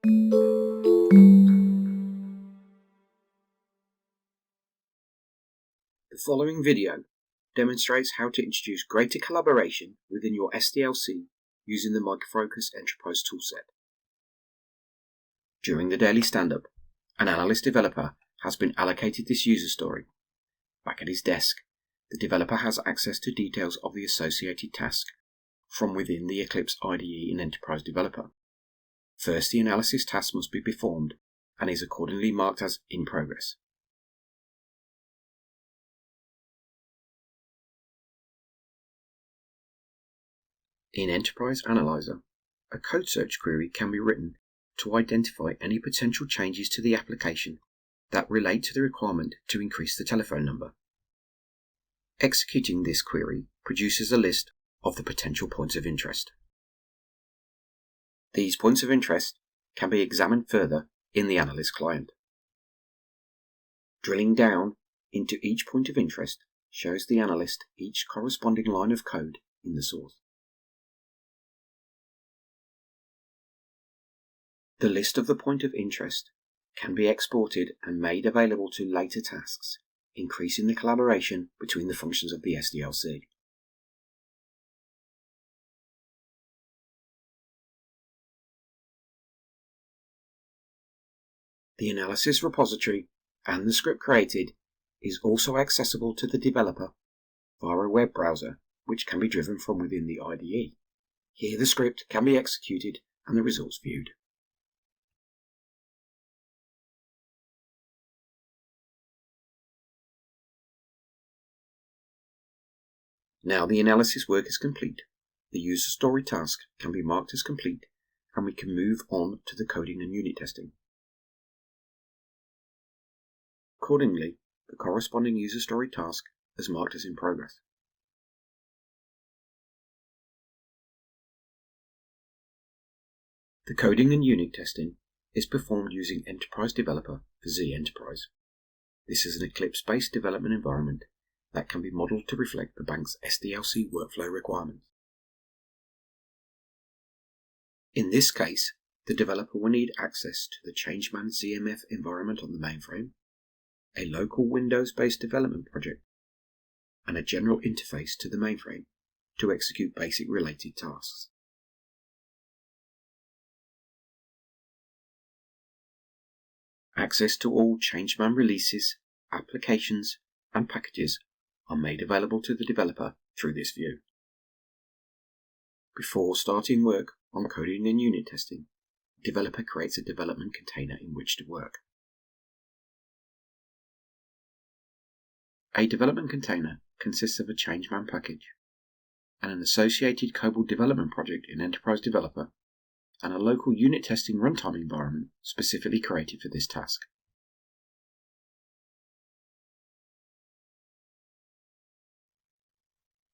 The following video demonstrates how to introduce greater collaboration within your SDLC using the Microfocus Enterprise toolset. During the daily stand-up, an analyst developer has been allocated this user story. Back at his desk, the developer has access to details of the associated task from within the Eclipse IDE in Enterprise Developer. First, the analysis task must be performed and is accordingly marked as in progress. In Enterprise Analyzer, a code search query can be written to identify any potential changes to the application that relate to the requirement to increase the telephone number. Executing this query produces a list of the potential points of interest. These points of interest can be examined further in the Analyst client. Drilling down into each point of interest shows the analyst each corresponding line of code in the source. The list of the point of interest can be exported and made available to later tasks, increasing the collaboration between the functions of the SDLC. The analysis repository and the script created is also accessible to the developer via a web browser, which can be driven from within the IDE. Here the script can be executed and the results viewed. Now the analysis work is complete, the user story task can be marked as complete, and we can move on to the coding and unit testing. Accordingly, the corresponding user story task is marked as in progress. The coding and unit testing is performed using Enterprise Developer for Z Enterprise. This is an Eclipse-based development environment that can be modeled to reflect the bank's SDLC workflow requirements. In this case, the developer will need access to the ChangeMan CMF environment on the mainframe, a local Windows-based development project, and a general interface to the mainframe to execute basic related tasks. Access to all ChangeMan releases, applications, and packages are made available to the developer through this view. Before starting work on coding and unit testing, the developer creates a development container in which to work. A development container consists of a ChangeMan package and an associated COBOL development project in Enterprise Developer and a local unit testing runtime environment specifically created for this task.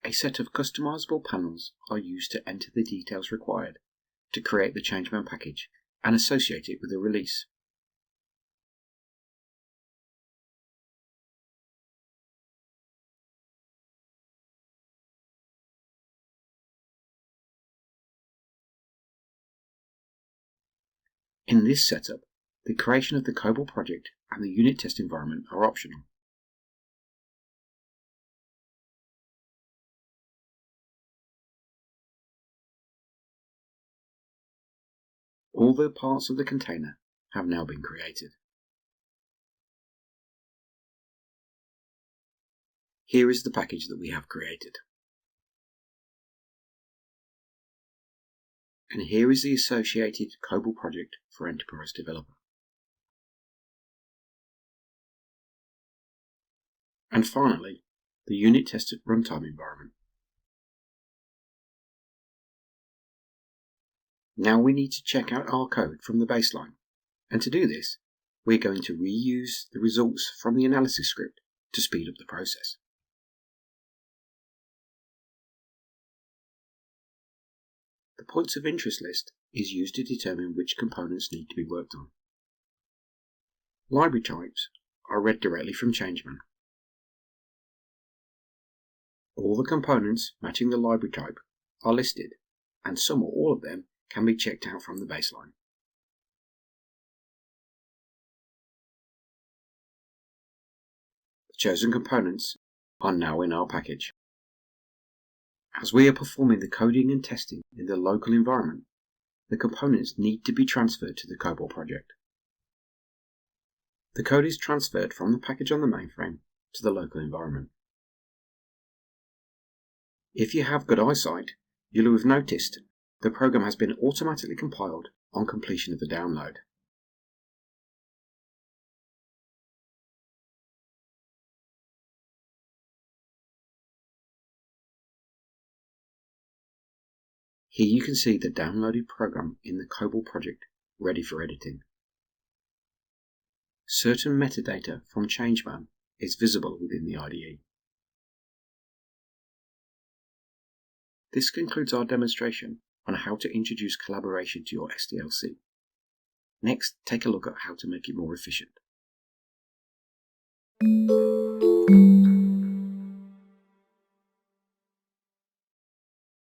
A set of customizable panels are used to enter the details required to create the ChangeMan package and associate it with a release. In this setup, the creation of the COBOL project and the unit test environment are optional. All the parts of the container have now been created. Here is the package that we have created. And here is the associated COBOL project for Enterprise Developer. And finally, the unit test runtime environment. Now we need to check out our code from the baseline, and to do this, we're going to reuse the results from the analysis script to speed up the process. The points of interest list is used to determine which components need to be worked on. Library types are read directly from ChangeMan. All the components matching the library type are listed, and some or all of them can be checked out from the baseline. chosen components are now in our package. As we are performing the coding and testing in the local environment, the components need to be transferred to the COBOL project. The code is transferred from the package on the mainframe to the local environment. If you have good eyesight, you'll have noticed the program has been automatically compiled on completion of the download. Here you can see the downloaded program in the COBOL project ready for editing. Certain metadata from ChangeMan is visible within the IDE. This concludes our demonstration on how to introduce collaboration to your SDLC. Next, take a look at how to make it more efficient.